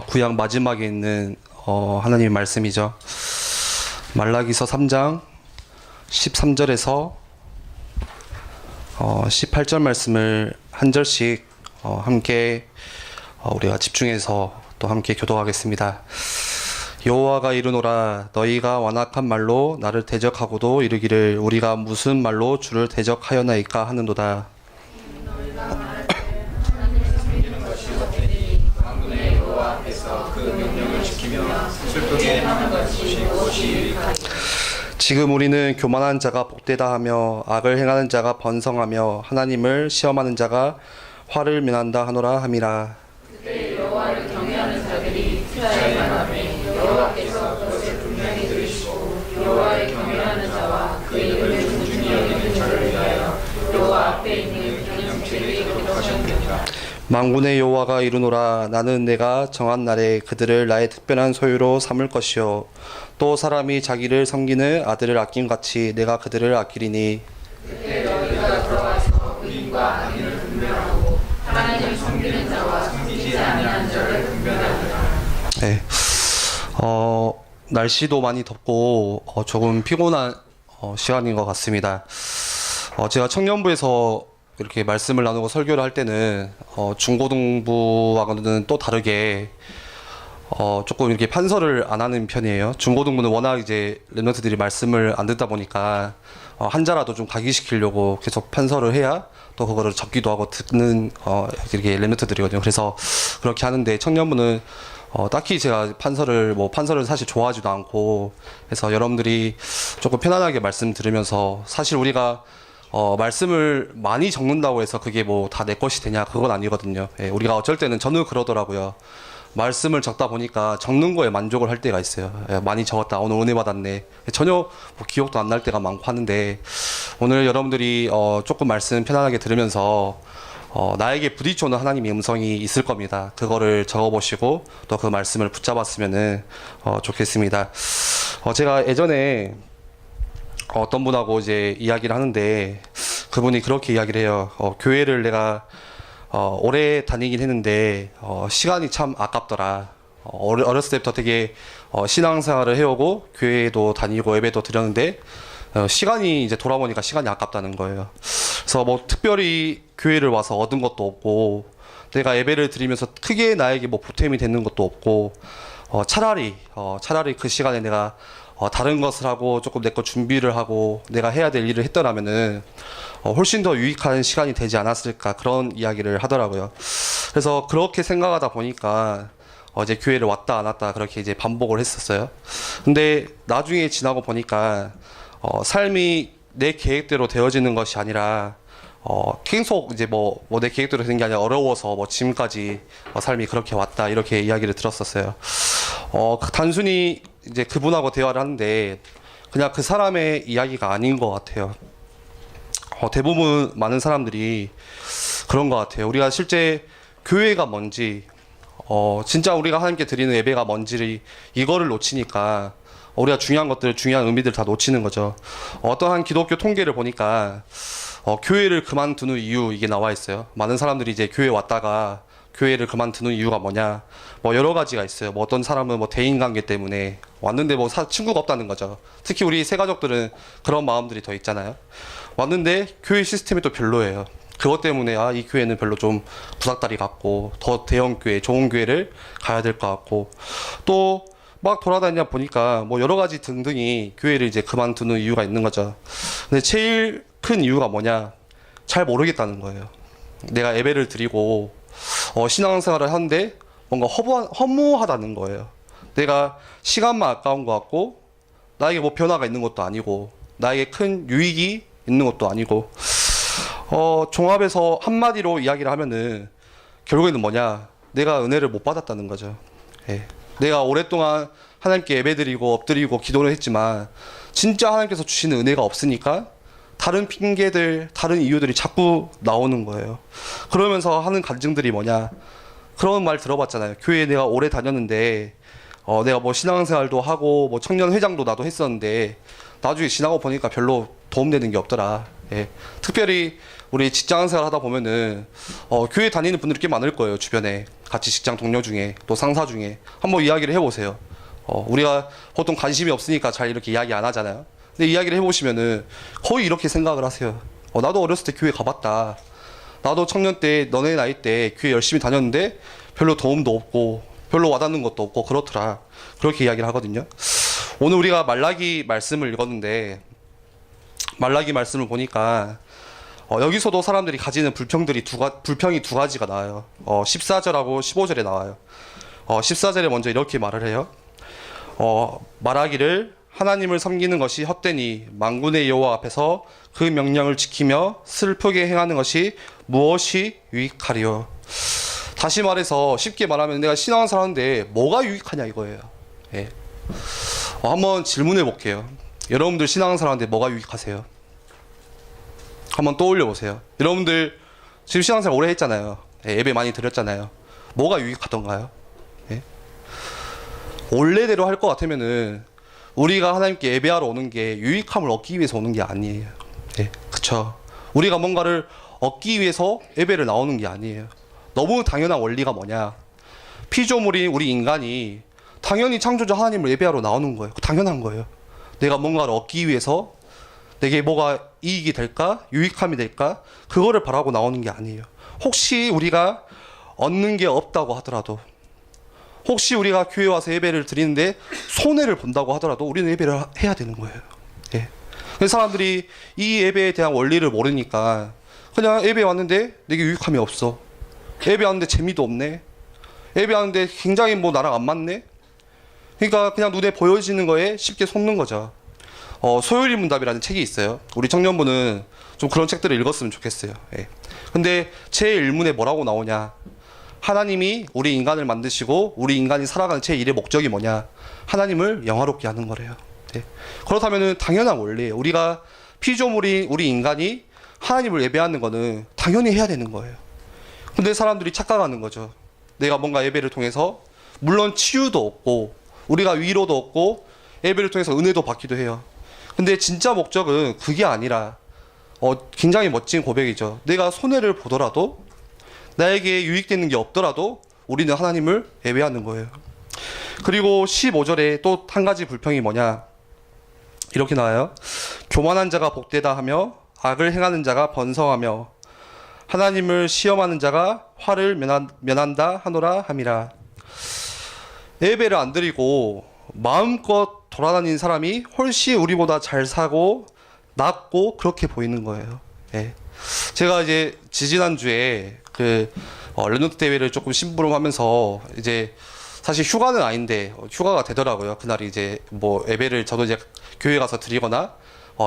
구약 마지막에 있는 하나님의 말씀이죠. 말라기서 3장 13절에서 18절 말씀을 한 절씩 함께 우리가 집중해서 또 함께 교독하겠습니다. 여호와가 이르노라, 너희가 완악한 말로 나를 대적하고도 이르기를 우리가 무슨 말로 주를 대적하였나이까 하는도다. 지금 우리는 교만한 자가 복되다 하며 악을 행하는 자가 번성하며 하나님을 시험하는 자가 화를 면한다 하노라 함이라. 그때 여호와를 경외하는 자들이 이스라엘 만남에 여호와께서 그것을 분명히 들으시고 여호와의 경외하는 자와 그 이름을 존중히 여기는 자를 위하여 여호와 앞에 있는 기념책에 기록하셨느니라. 만군의 여호와가 이르노라, 나는 내가 정한 날에 그들을 나의 특별한 소유로 삼을 것이요 또 사람이 자기를 섬기는 아들을 아낌같이 내가 그들을 아끼리니. 그때 너희가 들어가서 의인과 악인을 분별하고 하나님을 섬기는 자와 섬기지 아니하는 자를 분별하리라. 네. 날씨도 많이 덥고 조금 피곤한 시간인 것 같습니다. 제가 청년부에서 이렇게 말씀을 나누고 설교를 할 때는 중고등부와는 또 다르게 조금 이렇게 판서를 안 하는 편이에요. 중고등부는 워낙 이제 랩런트들이 말씀을 안 듣다 보니까 한자라도 좀 각인시키려고 계속 판서를 해야 또 그거를 적기도 하고 듣는 이렇게 랩런트들이거든요. 그래서 그렇게 하는데 청년부는 딱히 제가 판서를 사실 좋아하지도 않고 해서 여러분들이 조금 편안하게 말씀 들으면서, 사실 우리가 말씀을 많이 적는다고 해서 그게 뭐 다 내 것이 되냐, 그건 아니거든요. 예, 우리가 어쩔 때는 저는 그러더라고요. 말씀을 적다 보니까 적는 거에 만족을 할 때가 있어요. 예, 많이 적었다, 오늘 은혜 받았네. 전혀 뭐 기억도 안 날 때가 많고 하는데, 오늘 여러분들이 조금 말씀 편안하게 들으면서 나에게 부딪혀오는 하나님의 음성이 있을 겁니다. 그거를 적어보시고 또 그 말씀을 붙잡았으면 좋겠습니다. 제가 예전에 어떤 분하고 이제 이야기를 하는데, 그분이 그렇게 이야기를 해요. 교회를 내가 오래 다니긴 했는데 시간이 참 아깝더라. 어렸을 때부터 되게 신앙생활을 해오고 교회도 다니고 예배도 드렸는데 시간이 이제 돌아보니까 시간이 아깝다는 거예요. 그래서 뭐 특별히 교회를 와서 얻은 것도 없고 내가 예배를 드리면서 크게 나에게 뭐 보탬이 되는 것도 없고 차라리 그 시간에 내가 다른 것을 하고 조금 내 거 준비를 하고 내가 해야 될 일을 했더라면은 훨씬 더 유익한 시간이 되지 않았을까, 그런 이야기를 하더라고요. 그래서 그렇게 생각하다 보니까 이제 교회를 왔다 안 왔다 그렇게 이제 반복을 했었어요. 근데 나중에 지나고 보니까 삶이 내 계획대로 되어지는 것이 아니라 계속 이제 내 계획대로 된 게 아니라 어려워서 지금까지 삶이 그렇게 왔다, 이렇게 이야기를 들었었어요. 단순히 이제 그분하고 대화를 하는데 그냥 그 사람의 이야기가 아닌 것 같아요. 대부분 많은 사람들이 그런 것 같아요. 우리가 실제 교회가 뭔지, 진짜 우리가 하나님께 드리는 예배가 뭔지, 이거를 놓치니까 우리가 중요한 것들, 중요한 의미들 다 놓치는 거죠. 어떠한 기독교 통계를 보니까 교회를 그만두는 이유, 이게 나와 있어요. 많은 사람들이 이제 교회 왔다가 교회를 그만두는 이유가 뭐냐, 여러 가지가 있어요. 어떤 사람은 대인관계 때문에 왔는데 친구가 없다는 거죠. 특히 우리 새가족들은 그런 마음들이 더 있잖아요. 왔는데 교회 시스템이 또 별로예요. 그것 때문에 이 교회는 별로 좀 구닥다리 같고 더 대형 교회, 좋은 교회를 가야 될 것 같고, 또 막 돌아다니다 보니까 여러 가지 등등이 교회를 이제 그만두는 이유가 있는 거죠. 근데 제일 큰 이유가 뭐냐, 잘 모르겠다는 거예요. 내가 예배를 드리고 신앙생활을 하는데 뭔가 허무하다는 거예요. 내가 시간만 아까운 것 같고 나에게 변화가 있는 것도 아니고 나에게 큰 유익이 있는 것도 아니고, 종합해서 한마디로 이야기를 하면은 결국에는 뭐냐, 내가 은혜를 못 받았다는 거죠. 예. 내가 오랫동안 하나님께 예배드리고 엎드리고 기도를 했지만 진짜 하나님께서 주시는 은혜가 없으니까 다른 핑계들, 다른 이유들이 자꾸 나오는 거예요. 그러면서 하는 간증들이 뭐냐, 그런 말 들어봤잖아요. 교회에 내가 오래 다녔는데 내가 신앙생활도 하고 청년회장도 나도 했었는데 나중에 지나고 보니까 별로 도움되는 게 없더라. 예. 특별히 우리 직장 생활 하다 보면은 교회 다니는 분들이 꽤 많을 거예요. 주변에 같이 직장 동료 중에 또 상사 중에 한번 이야기를 해보세요. 우리가 보통 관심이 없으니까 잘 이렇게 이야기 안 하잖아요. 근데 이야기를 해보시면은 거의 이렇게 생각을 하세요. 나도 어렸을 때 교회 가봤다. 나도 청년 때 너네 나이 때 교회 열심히 다녔는데 별로 도움도 없고 별로 와닿는 것도 없고 그렇더라. 그렇게 이야기를 하거든요. 오늘 우리가 말라기 말씀을 읽었는데 말라기 말씀을 보니까 여기서도 사람들이 가지는 불평이 두 가지가 나와요. 14절하고 15절에 나와요. 14절에 먼저 이렇게 말을 해요. 말하기를 하나님을 섬기는 것이 헛되니 만군의 여호와 앞에서 그 명령을 지키며 슬프게 행하는 것이 무엇이 유익하리요. 다시 말해서 쉽게 말하면 내가 신앙생활 하는데 뭐가 유익하냐 이거예요. 예. 한번 질문해 볼게요. 여러분들 신앙생활 하는데 뭐가 유익하세요? 한번 떠올려 보세요. 여러분들 지금 신앙생활 오래 했잖아요. 예, 예배 많이 드렸잖아요. 뭐가 유익하던가요? 예? 원래대로 할 것 같으면은 우리가 하나님께 예배하러 오는 게 유익함을 얻기 위해서 오는 게 아니에요. 예, 그쵸? 우리가 뭔가를 얻기 위해서 예배를 나오는 게 아니에요. 너무 당연한 원리가 뭐냐? 피조물인 우리 인간이 당연히 창조주 하나님을 예배하러 나오는 거예요. 당연한 거예요. 내가 뭔가를 얻기 위해서 내게 뭐가 이익이 될까? 유익함이 될까? 그거를 바라고 나오는 게 아니에요. 혹시 우리가 얻는 게 없다고 하더라도, 혹시 우리가 교회 와서 예배를 드리는데 손해를 본다고 하더라도 우리는 예배를 해야 되는 거예요. 예. 그래서 사람들이 이 예배에 대한 원리를 모르니까 그냥 예배 왔는데 내게 유익함이 없어. 예배 왔는데 재미도 없네. 예배 왔는데 굉장히 뭐 나랑 안 맞네. 그러니까 그냥 눈에 보여지는 거에 쉽게 속는 거죠. 소요리 문답이라는 책이 있어요. 우리 청년부는 좀 그런 책들을 읽었으면 좋겠어요. 예. 근데 제1문에 뭐라고 나오냐? 하나님이 우리 인간을 만드시고 우리 인간이 살아가는 제1의 목적이 뭐냐? 하나님을 영화롭게 하는 거래요. 예. 그렇다면은 당연한 원리예요. 우리가 피조물이 우리 인간이 하나님을 예배하는 거는 당연히 해야 되는 거예요. 근데 사람들이 착각하는 거죠. 내가 뭔가 예배를 통해서 물론 치유도 얻고 우리가 위로도 얻고 예배를 통해서 은혜도 받기도 해요. 근데 진짜 목적은 그게 아니라 굉장히 멋진 고백이죠. 내가 손해를 보더라도 나에게 유익되는 게 없더라도 우리는 하나님을 예배하는 거예요. 그리고 15절에 또 한 가지 불평이 뭐냐? 이렇게 나와요. 교만한 자가 복되다 하며 악을 행하는 자가 번성하며 하나님을 시험하는 자가 화를 면한다 하노라 함이라. 예배를 안 드리고 마음껏 돌아다니는 사람이 훨씬 우리보다 잘 사고 낫고 그렇게 보이는 거예요. 예. 제가 이제 지지난주에 랩넌트 대회를 조금 심부름하면서 이제 사실 휴가는 아닌데 휴가가 되더라고요. 그날이 이제 뭐 예배를 저도 이제 교회 가서 드리거나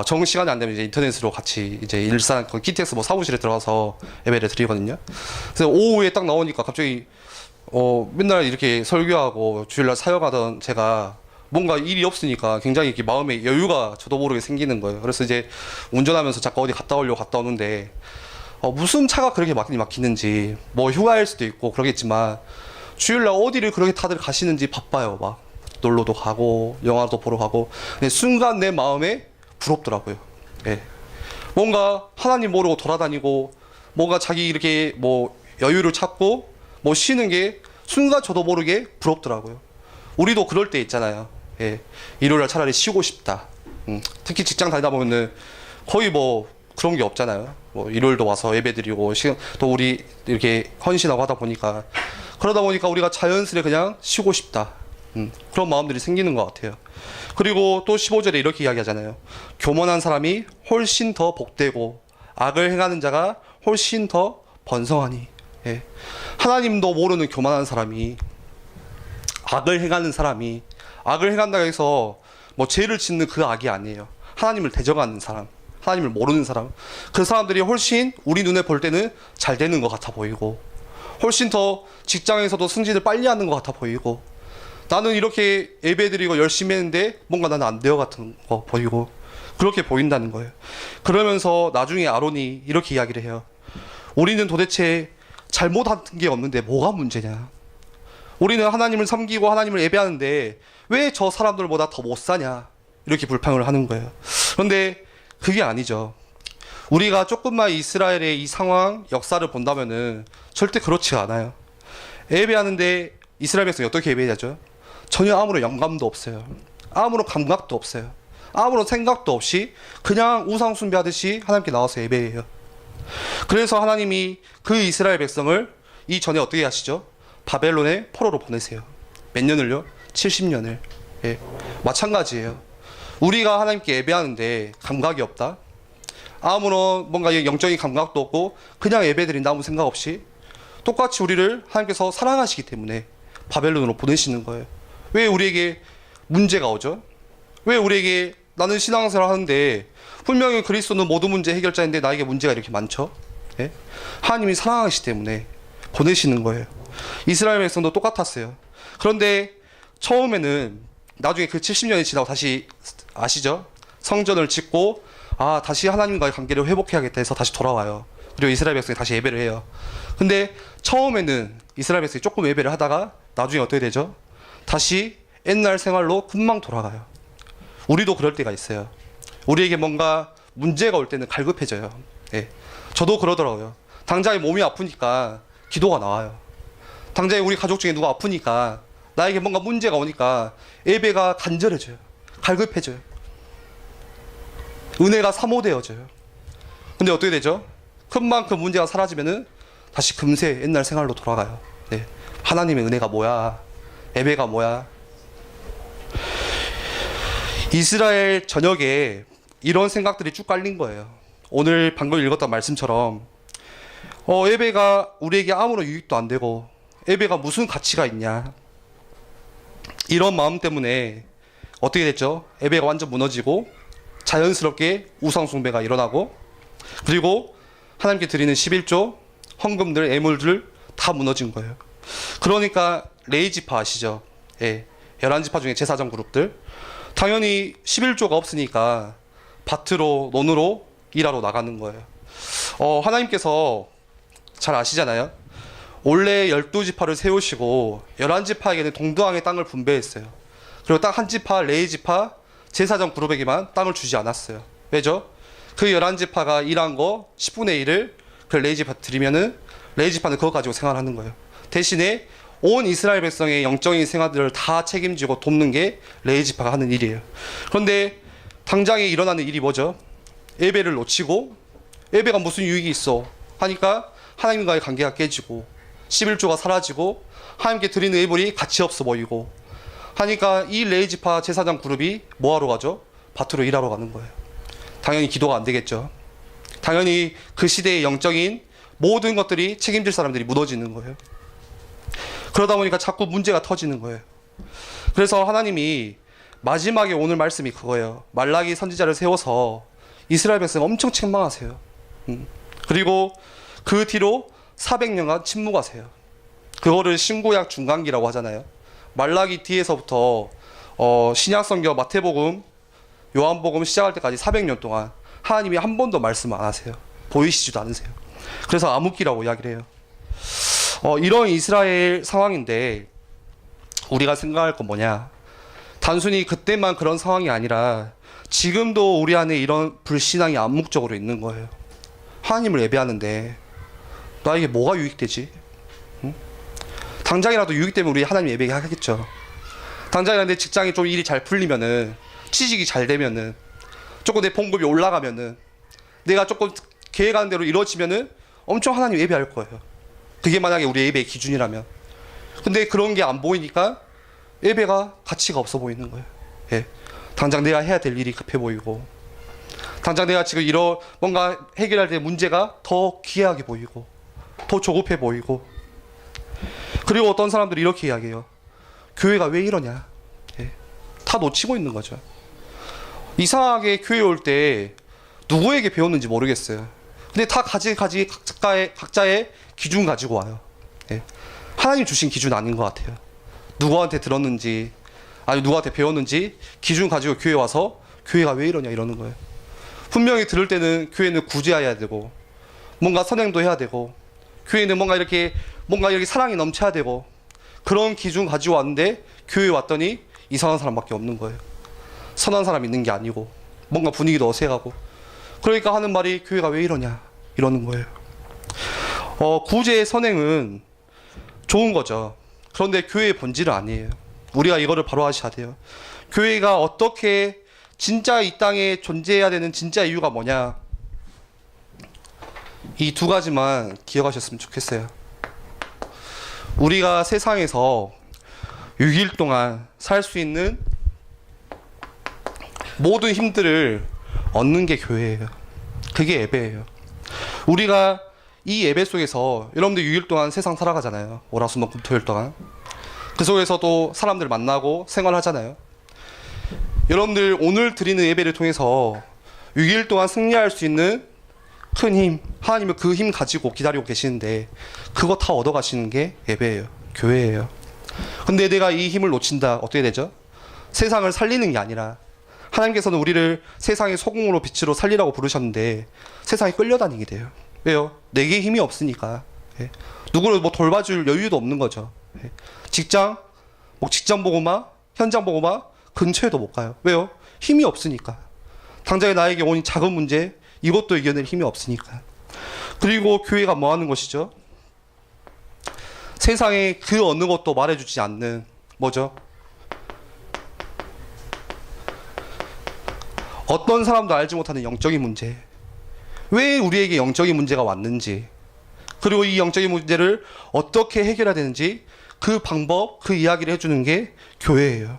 정 시간이 안 되면 이제 인터넷으로 같이 이제 일산 KTX 뭐 사무실에 들어가서 예배를 드리거든요. 그래서 오후에 딱 나오니까 갑자기 맨날 이렇게 설교하고 주일날 사역하던 제가 뭔가 일이 없으니까 굉장히 이렇게 마음에 여유가 저도 모르게 생기는 거예요. 그래서 이제 운전하면서 잠깐 어디 갔다 오려고 갔다 오는데 무슨 차가 그렇게 막히는지 뭐 휴가일 수도 있고 그러겠지만 주일날 어디를 그렇게 다들 가시는지 바빠요. 막 놀러도 가고 영화도 보러 가고. 근데 순간 내 마음에 부럽더라고요. 예. 뭔가 하나님 모르고 돌아다니고 뭔가 자기 이렇게 뭐 여유를 찾고 뭐 쉬는 게 순간 저도 모르게 부럽더라고요. 우리도 그럴 때 있잖아요. 예. 일요일날 차라리 쉬고 싶다. 특히 직장 다니다 보면은 거의 뭐 그런 게 없잖아요. 뭐 일요일도 와서 예배드리고 또 우리 이렇게 헌신하고 하다 보니까 그러다 보니까 우리가 자연스레 그냥 쉬고 싶다. 그런 마음들이 생기는 것 같아요. 그리고 또 15절에 이렇게 이야기하잖아요. 교만한 사람이 훨씬 더 복되고 악을 행하는 자가 훨씬 더 번성하니. 예. 하나님도 모르는 교만한 사람이 악을 행하는 사람이 악을 행한다고 해서 뭐 죄를 짓는 그 악이 아니에요. 하나님을 대적하는 사람, 하나님을 모르는 사람, 그 사람들이 훨씬 우리 눈에 볼 때는 잘 되는 것 같아 보이고 훨씬 더 직장에서도 승진을 빨리 하는 것 같아 보이고 나는 이렇게 예배드리고 열심히 했는데 뭔가 나는 안 되어 같은 거 보이고 그렇게 보인다는 거예요. 그러면서 나중에 아론이 이렇게 이야기를 해요. 우리는 도대체 잘못한 게 없는데 뭐가 문제냐? 우리는 하나님을 섬기고 하나님을 예배하는데 왜 저 사람들보다 더 못 사냐? 이렇게 불평을 하는 거예요. 그런데 그게 아니죠. 우리가 조금만 이스라엘의 이 상황, 역사를 본다면은 절대 그렇지 않아요. 예배하는데 이스라엘 백성이 어떻게 예배하죠? 전혀 아무런 영감도 없어요. 아무런 감각도 없어요. 아무런 생각도 없이 그냥 우상 숭배하듯이 하나님께 나와서 예배해요. 그래서 하나님이 그 이스라엘 백성을 이전에 어떻게 하시죠? 바벨론의 포로로 보내세요. 몇 년을요? 70년을. 예. 마찬가지예요. 우리가 하나님께 예배하는데 감각이 없다? 아무런 뭔가 영적인 감각도 없고 그냥 예배드린다 아무 생각 없이 똑같이 우리를 하나님께서 사랑하시기 때문에 바벨론으로 보내시는 거예요. 왜 우리에게 문제가 오죠? 왜 우리에게 나는 신앙생활을 하는데 분명히 그리스도는 모든 문제 해결자인데 나에게 문제가 이렇게 많죠? 예? 하나님이 사랑하시기 때문에 보내시는 거예요. 이스라엘 백성도 똑같았어요. 그런데 처음에는 나중에 그 70년이 지나고 다시 아시죠? 성전을 짓고 다시 하나님과의 관계를 회복해야겠다 해서 다시 돌아와요. 그리고 이스라엘 백성이 다시 예배를 해요. 근데 처음에는 이스라엘 백성이 조금 예배를 하다가 나중에 어떻게 되죠? 다시 옛날 생활로 금방 돌아가요. 우리도 그럴 때가 있어요. 우리에게 뭔가 문제가 올 때는 갈급해져요. 예. 저도 그러더라고요. 당장에 몸이 아프니까 기도가 나와요. 당장에 우리 가족 중에 누가 아프니까 나에게 뭔가 문제가 오니까 예배가 간절해져요. 갈급해져요. 은혜가 사모되어져요. 근데 어떻게 되죠? 금방 그 문제가 사라지면은 다시 금세 옛날 생활로 돌아가요. 네. 하나님의 은혜가 뭐야? 예배가 뭐야? 이스라엘 전역에 이런 생각들이 쭉 깔린 거예요. 오늘 방금 읽었던 말씀처럼 예배가 우리에게 아무런 유익도 안 되고 예배가 무슨 가치가 있냐? 이런 마음 때문에 어떻게 됐죠? 예배가 완전 무너지고 자연스럽게 우상 숭배가 일어나고 그리고 하나님께 드리는 11조, 헌금들, 예물들 다 무너진 거예요. 그러니까 레위지파 아시죠? 예, 11지파 중에 제사장 그룹들 당연히 11조가 없으니까 밭으로 논으로 일하러 나가는 거예요. 하나님께서 잘 아시잖아요. 원래 12지파를 세우시고 11지파에게는 동등하게 땅을 분배했어요. 그리고 딱 한 지파, 레위지파, 제사장 그룹에게만 땅을 주지 않았어요. 왜죠? 그 11지파가 일한 거 10분의 1을 그 레위지파 드리면은 레위지파는 그거 가지고 생활하는 거예요. 대신에 온 이스라엘 백성의 영적인 생활들을 다 책임지고 돕는 게 레위지파가 하는 일이에요. 그런데 당장에 일어나는 일이 뭐죠? 예배를 놓치고 예배가 무슨 유익이 있어 하니까 하나님과의 관계가 깨지고 11조가 사라지고 하나님께 드리는 예물이 가치 없어 보이고 하니까 이 레위지파 제사장 그룹이 뭐하러 가죠? 밭으로 일하러 가는 거예요. 당연히 기도가 안 되겠죠. 당연히 그 시대의 영적인 모든 것들이 책임질 사람들이 무너지는 거예요. 그러다 보니까 자꾸 문제가 터지는 거예요. 그래서 하나님이 마지막에 오늘 말씀이 그거예요. 말라기 선지자를 세워서 이스라엘 백성 엄청 책망하세요. 그리고 그 뒤로 400년간 침묵하세요. 그거를 신구약 중간기라고 하잖아요. 말라기 뒤에서부터 신약성경 마태복음, 요한복음 시작할 때까지 400년 동안 하나님이 한 번도 말씀 안 하세요. 보이시지도 않으세요. 그래서 암흑기라고 이야기를 해요. 이런 이스라엘 상황인데 우리가 생각할 건 뭐냐? 단순히 그때만 그런 상황이 아니라 지금도 우리 안에 이런 불신앙이 암묵적으로 있는 거예요. 하나님을 예배하는데 나에게 뭐가 유익되지? 응? 당장이라도 유익되면 우리 하나님 예배 하겠죠. 당장이라도 내 직장이 좀 일이 잘 풀리면은, 취직이 잘 되면은, 조금 내 봉급이 올라가면은, 내가 조금 계획하는 대로 이루어지면은 엄청 하나님 예배할 거예요. 그게 만약에 우리 예배의 기준이라면. 근데 그런 게 안 보이니까 예배가 가치가 없어 보이는 거예요. 예. 당장 내가 해야 될 일이 급해 보이고, 당장 내가 지금 뭔가 해결할 때 문제가 더 귀하게 보이고, 더 조급해 보이고. 그리고 어떤 사람들이 이렇게 이야기해요. 교회가 왜 이러냐? 예. 다 놓치고 있는 거죠. 이상하게 교회 올 때 누구에게 배웠는지 모르겠어요. 근데 다 각자의 기준 가지고 와요. 예. 하나님 주신 기준 아닌 것 같아요. 누구한테 들었는지, 아니 누구한테 배웠는지 기준 가지고 교회 와서 교회가 왜 이러냐 이러는 거예요. 분명히 들을 때는 교회는 구제해야 되고, 뭔가 선행도 해야 되고, 교회는 뭔가 이렇게 사랑이 넘쳐야 되고, 그런 기준 가지고 왔는데 교회에 왔더니 이상한 사람밖에 없는 거예요. 선한 사람 있는 게 아니고, 뭔가 분위기도 어색하고. 그러니까 하는 말이 교회가 왜 이러냐 이러는 거예요. 구제 선행은 좋은 거죠. 그런데 교회의 본질은 아니에요. 우리가 이거를 바로 아셔야 돼요. 교회가 어떻게 진짜 이 땅에 존재해야 되는 진짜 이유가 뭐냐, 이 두 가지만 기억하셨으면 좋겠어요. 우리가 세상에서 6일 동안 살 수 있는 모든 힘들을 얻는 게 교회예요. 그게 예배예요. 우리가 이 예배 속에서 여러분들 6일 동안 세상 살아가잖아요. 월화수목금토일 동안. 그 속에서도 사람들 만나고 생활하잖아요. 여러분들 오늘 드리는 예배를 통해서 6일 동안 승리할 수 있는 큰 힘, 하나님은 그 힘 가지고 기다리고 계시는데 그거 다 얻어가시는 게 예배예요. 교회예요. 근데 내가 이 힘을 놓친다, 어떻게 되죠? 세상을 살리는 게 아니라 하나님께서는 우리를 세상의 소금으로 빛으로 살리라고 부르셨는데 세상에 끌려다니게 돼요. 왜요? 내게 힘이 없으니까. 예. 누구를 뭐 돌봐줄 여유도 없는 거죠. 예. 직장 보고마, 현장 보고마 근처에도 못 가요. 왜요? 힘이 없으니까. 당장에 나에게 온 작은 문제, 이것도 이겨낼 힘이 없으니까. 그리고 교회가 뭐 하는 것이죠? 세상에 그 어느 것도 말해주지 않는, 뭐죠? 어떤 사람도 알지 못하는 영적인 문제. 왜 우리에게 영적인 문제가 왔는지, 그리고 이 영적인 문제를 어떻게 해결해야 되는지 그 방법, 그 이야기를 해주는 게 교회예요.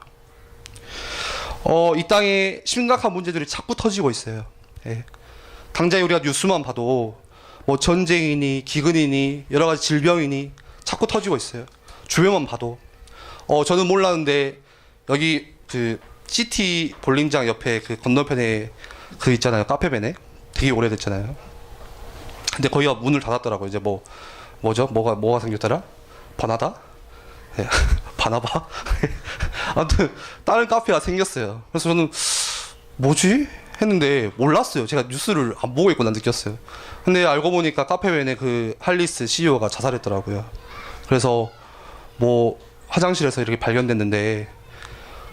이 땅에 심각한 문제들이 자꾸 터지고 있어요. 예. 당장에 우리가 뉴스만 봐도 뭐 전쟁이니 기근이니 여러 가지 질병이니 자꾸 터지고 있어요. 주변만 봐도. 저는 몰랐는데 여기 그 시티 볼링장 옆에 그 건너편에 그 있잖아요. 카페베네. 되게 오래됐잖아요. 근데 거기가 문을 닫았더라고요. 이제 뭐죠? 뭐가 생겼더라? 바나다? 네. 바나바? 아무튼 다른 카페가 생겼어요. 그래서 저는 뭐지? 했는데 몰랐어요. 제가 뉴스를 안 보고 있구나 느꼈어요. 근데 알고 보니까 카페베네 그 할리스 CEO가 자살했더라고요. 그래서 뭐 화장실에서 이렇게 발견됐는데,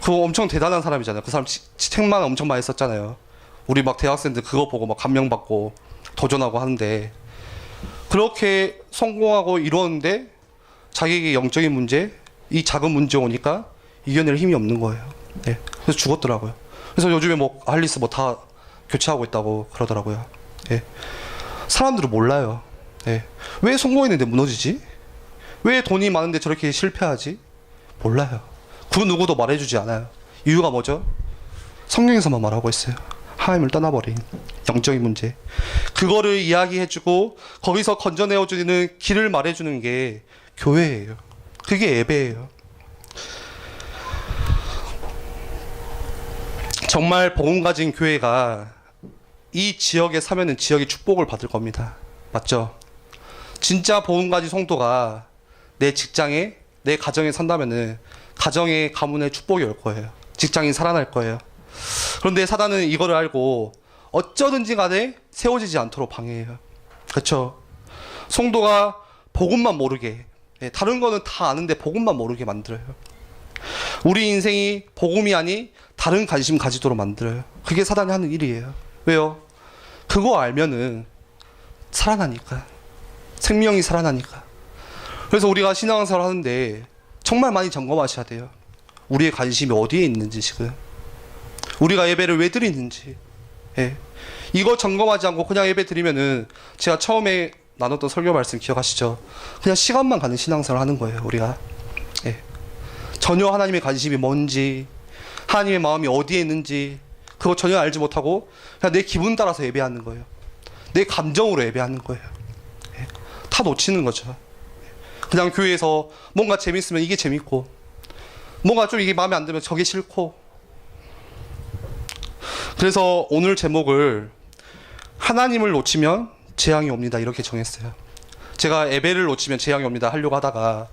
그거 엄청 대단한 사람이잖아요. 그 사람 책만 엄청 많이 썼잖아요. 우리 막 대학생들 그거 보고 막 감명받고 도전하고 하는데, 그렇게 성공하고 이루었는데 자기에게 영적인 문제, 이 작은 문제 오니까 이겨낼 힘이 없는 거예요. 네. 그래서 죽었더라고요. 그래서 요즘에 뭐 할리스 뭐 다 교체하고 있다고 그러더라고요. 네. 사람들은 몰라요. 네. 왜 성공했는데 무너지지? 왜 돈이 많은데 저렇게 실패하지? 몰라요. 그 누구도 말해주지 않아요. 이유가 뭐죠? 성경에서만 말하고 있어요. 하나님을 떠나버린 영적인 문제. 그거를 이야기해주고 거기서 건져내어주는 길을 말해주는 게 교회예요. 그게 예배예요. 정말 복음 가진 교회가 이 지역에 사면은 지역의 축복을 받을 겁니다. 맞죠? 진짜 복음 가진 성도가 내 직장에, 내 가정에 산다면은 가정의 가문의 축복이 올 거예요. 직장이 살아날 거예요. 그런데 사단은 이거를 알고 어쩌든지 간에 세워지지 않도록 방해해요. 그렇죠? 성도가 복음만 모르게, 다른 거는 다 아는데 복음만 모르게 만들어요. 우리 인생이 복음이 아닌 다른 관심 가지도록 만들어요. 그게 사단이 하는 일이에요. 왜요? 그거 알면은 살아나니까. 생명이 살아나니까. 그래서 우리가 신앙생활 하는데 정말 많이 점검하셔야 돼요. 우리의 관심이 어디에 있는지, 지금 우리가 예배를 왜 드리는지. 예. 이거 점검하지 않고 그냥 예배 드리면은, 제가 처음에 나눴던 설교 말씀 기억하시죠? 그냥 시간만 가는 신앙생활 하는 거예요, 우리가. 예. 전혀 하나님의 관심이 뭔지, 하나님의 마음이 어디에 있는지 그거 전혀 알지 못하고 그냥 내 기분 따라서 예배하는 거예요. 내 감정으로 예배하는 거예요. 예. 다 놓치는 거죠. 그냥 교회에서 뭔가 재밌으면 이게 재밌고, 뭔가 좀 이게 마음에 안 들면 저게 싫고. 그래서 오늘 제목을 하나님을 놓치면 재앙이 옵니다, 이렇게 정했어요. 제가 예배를 놓치면 재앙이 옵니다 하려고 하다가,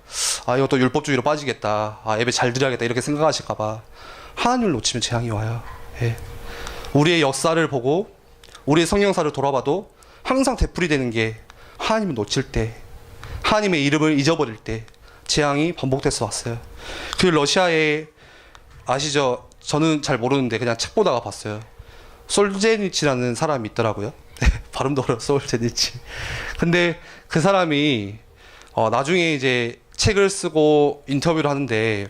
이것도 율법주의로 빠지겠다, 예배 잘 드려야겠다 이렇게 생각하실까봐, 하나님을 놓치면 재앙이 와요. 예. 우리의 역사를 보고 우리의 성경사를 돌아봐도 항상 되풀이되는 게, 하나님을 놓칠 때, 하나님의 이름을 잊어버릴 때 재앙이 반복돼서 왔어요. 그 러시아에, 아시죠? 저는 잘 모르는데 그냥 책 보다가 봤어요. 솔제니치라는 사람이 있더라고요. 발음도 어려워, 솔제니치. 근데 그 사람이 나중에 이제 책을 쓰고 인터뷰를 하는데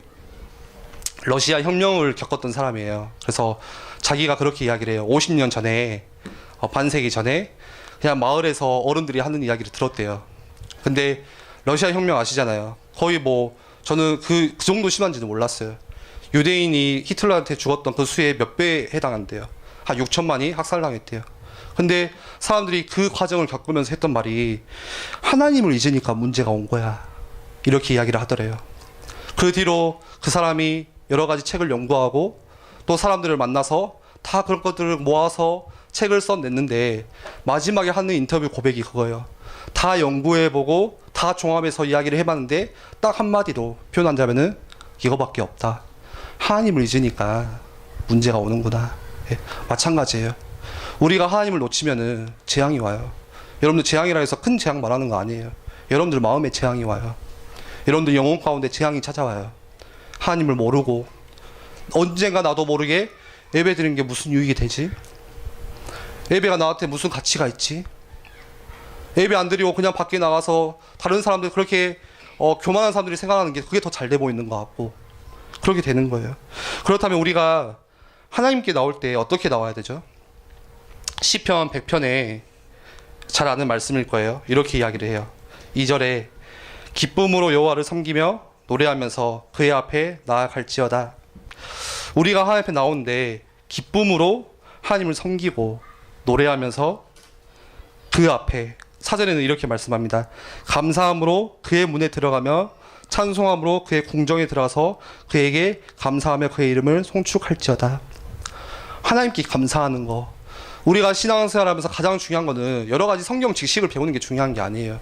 러시아 혁명을 겪었던 사람이에요. 그래서 자기가 그렇게 이야기를 해요. 50년 전에, 반세기 전에 그냥 마을에서 어른들이 하는 이야기를 들었대요. 근데 러시아 혁명 아시잖아요. 거의 뭐 저는 그 정도 심한지는 몰랐어요. 유대인이 히틀러한테 죽었던 그 수의 몇 배에 해당한대요. 한 6천만이 학살당했대요. 근데 사람들이 그 과정을 겪으면서 했던 말이 하나님을 잊으니까 문제가 온 거야. 이렇게 이야기를 하더래요. 그 뒤로 그 사람이 여러 가지 책을 연구하고 또 사람들을 만나서 다 그런 것들을 모아서 책을 써냈는데 마지막에 하는 인터뷰 고백이 그거예요. 다 연구해보고 다 종합해서 이야기를 해봤는데 딱 한마디로 표현한다면은 이거밖에 없다. 하나님을 잊으니까 문제가 오는구나. 예, 마찬가지예요. 우리가 하나님을 놓치면은 재앙이 와요. 여러분들 재앙이라 해서 큰 재앙 말하는 거 아니에요. 여러분들 마음에 재앙이 와요. 여러분들 영혼 가운데 재앙이 찾아와요. 하나님을 모르고 언젠가 나도 모르게 예배 드리는 게 무슨 유익이 되지? 예배가 나한테 무슨 가치가 있지? 예배 안 드리고 그냥 밖에 나가서 다른 사람들 그렇게 교만한 사람들이 생각하는 게 그게 더 잘 돼 보이는 것 같고 그렇게 되는 거예요. 그렇다면 우리가 하나님께 나올 때 어떻게 나와야 되죠? 시편 100편에 잘 아는 말씀일 거예요. 이렇게 이야기를 해요. 2절에 기쁨으로 여호와를 섬기며 노래하면서 그의 앞에 나아갈지어다. 우리가 하나님 앞에 나오는데 기쁨으로 하나님을 섬기고 노래하면서 그 앞에 사전에는 이렇게 말씀합니다. 감사함으로 그의 문에 들어가며 찬송함으로 그의 궁정에 들어가서 그에게 감사하며 그의 이름을 송축할지어다. 하나님께 감사하는 거. 우리가 신앙생활하면서 가장 중요한 거는 여러 가지 성경 지식을 배우는 게 중요한 게 아니에요.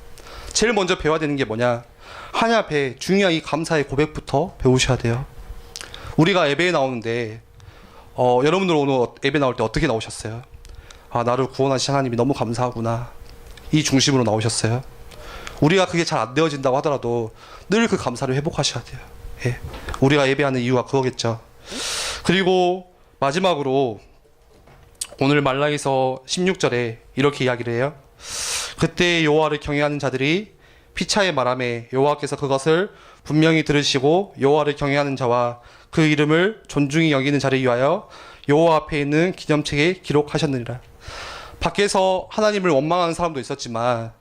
제일 먼저 배워야 되는 게 뭐냐? 하나님 앞에 중요한 이 감사의 고백부터 배우셔야 돼요. 우리가 예배에 나오는데 여러분들 오늘 예배 나올 때 어떻게 나오셨어요? 아, 나를 구원하신 하나님이 너무 감사하구나. 이 중심으로 나오셨어요. 우리가 그게 잘 안 되어진다고 하더라도 늘 그 감사를 회복하셔야 돼요. 예. 우리가 예배하는 이유가 그거겠죠. 그리고 마지막으로 오늘 말라기서 16절에 이렇게 이야기를 해요. 그때 여호와를 경외하는 자들이 피차의 말함에 여호와께서 그것을 분명히 들으시고 여호와를 경외하는 자와 그 이름을 존중히 여기는 자를 위하여 여호와 앞에 있는 기념책에 기록하셨느니라. 밖에서 하나님을 원망하는 사람도 있었지만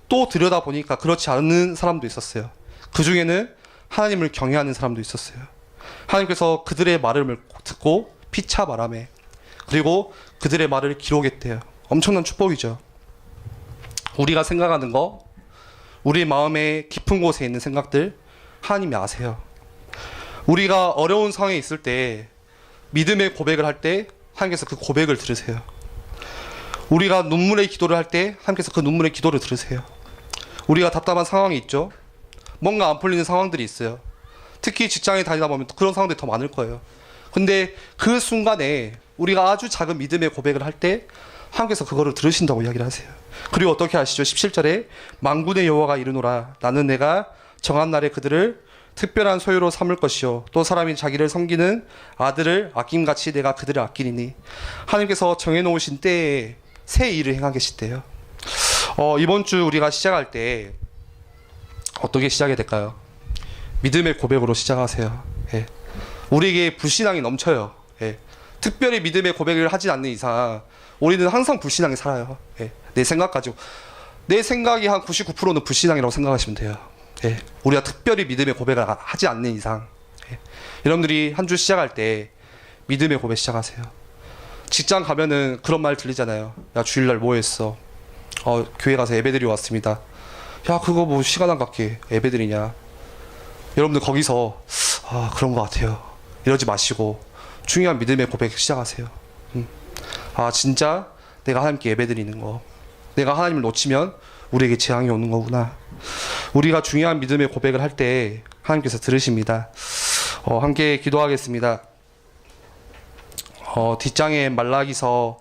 또 들여다보니까 그렇지 않은 사람도 있었어요. 그 중에는 하나님을 경외하는 사람도 있었어요. 하나님께서 그들의 말을 듣고 피차 말함에 그리고 그들의 말을 기록했대요. 엄청난 축복이죠. 우리가 생각하는 거, 우리 마음의 깊은 곳에 있는 생각들 하나님이 아세요. 우리가 어려운 상황에 있을 때 믿음의 고백을 할 때 하나님께서 그 고백을 들으세요. 우리가 눈물의 기도를 할 때 하나님께서 그 눈물의 기도를 들으세요. 우리가 답답한 상황이 있죠. 뭔가 안 풀리는 상황들이 있어요. 특히 직장에 다니다 보면 그런 상황들이 더 많을 거예요. 근데 그 순간에 우리가 아주 작은 믿음의 고백을 할 때 하나님께서 그거를 들으신다고 이야기를 하세요. 그리고 어떻게 하시죠? 17절에 만군의 여호와가 이르노라 나는 내가 정한 날에 그들을 특별한 소유로 삼을 것이요 또 사람이 자기를 섬기는 아들을 아낌같이 내가 그들을 아끼리니. 하나님께서 정해놓으신 때에 새 일을 행하 계시대요. 이번 주 우리가 시작할 때 어떻게 시작이 될까요? 믿음의 고백으로 시작하세요. 예. 우리에게 불신앙이 넘쳐요. 예. 특별히 믿음의 고백을 하지 않는 이상 우리는 항상 불신앙에 살아요. 예. 내 생각 가지고 내 생각이 한 99%는 불신앙이라고 생각하시면 돼요. 예. 우리가 특별히 믿음의 고백을 하지 않는 이상 예. 여러분들이 한 주 시작할 때 믿음의 고백 시작하세요. 직장 가면은 그런 말 들리잖아요. 야 주일날 뭐 했어? 교회 가서 예배드리고 왔습니다. 야 그거 뭐 시간 안 갖게 예배드리냐? 여러분들 거기서 그런 것 같아요 이러지 마시고 중요한 믿음의 고백 시작하세요. 진짜 내가 하나님께 예배드리는 거, 내가 하나님을 놓치면 우리에게 재앙이 오는 거구나. 우리가 중요한 믿음의 고백을 할 때 하나님께서 들으십니다. 함께 기도하겠습니다. 뒷장에 말라기서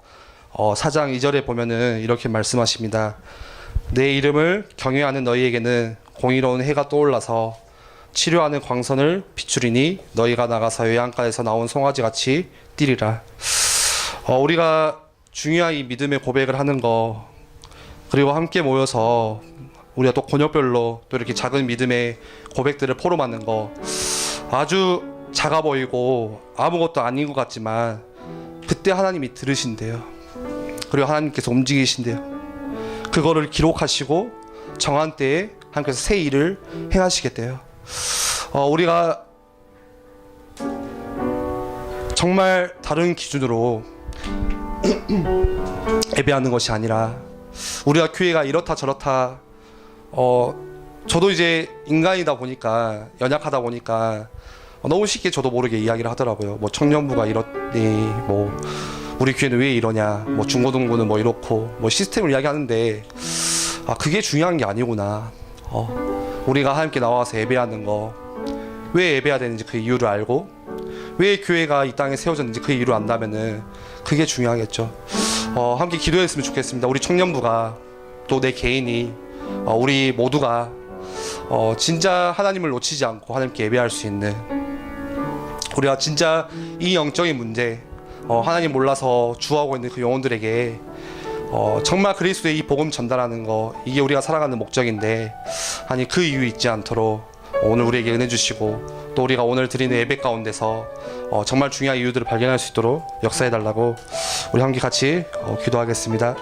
4장 2절에 보면은 이렇게 말씀하십니다. 내 이름을 경외하는 너희에게는 공의로운 해가 떠올라서 치료하는 광선을 비추리니 너희가 나가서 외양가에서 나온 송아지같이 뛰리라. 우리가 중요한 이 믿음의 고백을 하는 거, 그리고 함께 모여서 우리가 또 권역별로 또 이렇게 작은 믿음의 고백들을 포럼하는 거, 아주 작아 보이고 아무것도 아닌 것 같지만 그때 하나님이 들으신대요. 그리고 하나님께서 움직이신대요. 그거를 기록하시고 정한 때에 하나님께서 새 일을 행하시겠대요. 우리가 정말 다른 기준으로 예배하는 것이 아니라, 우리가 교회가 이렇다 저렇다, 저도 이제 인간이다 보니까, 연약하다 보니까 너무 쉽게 저도 모르게 이야기를 하더라고요. 뭐 청년부가 이렇니, 뭐 우리 교회는 왜 이러냐, 뭐 중고등부는 뭐 이렇고, 뭐 시스템을 이야기하는데, 그게 중요한 게 아니구나. 우리가 함께 나와서 예배하는 거, 왜 예배해야 되는지 그 이유를 알고, 왜 교회가 이 땅에 세워졌는지 그 이유를 안다면은 그게 중요하겠죠. 함께 기도했으면 좋겠습니다. 우리 청년부가, 또 내 개인이, 우리 모두가 진짜 하나님을 놓치지 않고 하나님께 예배할 수 있는, 우리가 진짜 이 영적인 문제, 하나님 몰라서 주하고 있는 그 영혼들에게 정말 그리스도의 이 복음 전달하는 거, 이게 우리가 살아가는 목적인데, 아니 그 이유 잊지 않도록 오늘 우리에게 은혜 주시고, 또 우리가 오늘 드리는 예배 가운데서 정말 중요한 이유들을 발견할 수 있도록 역사해 달라고 우리 함께 같이 기도하겠습니다.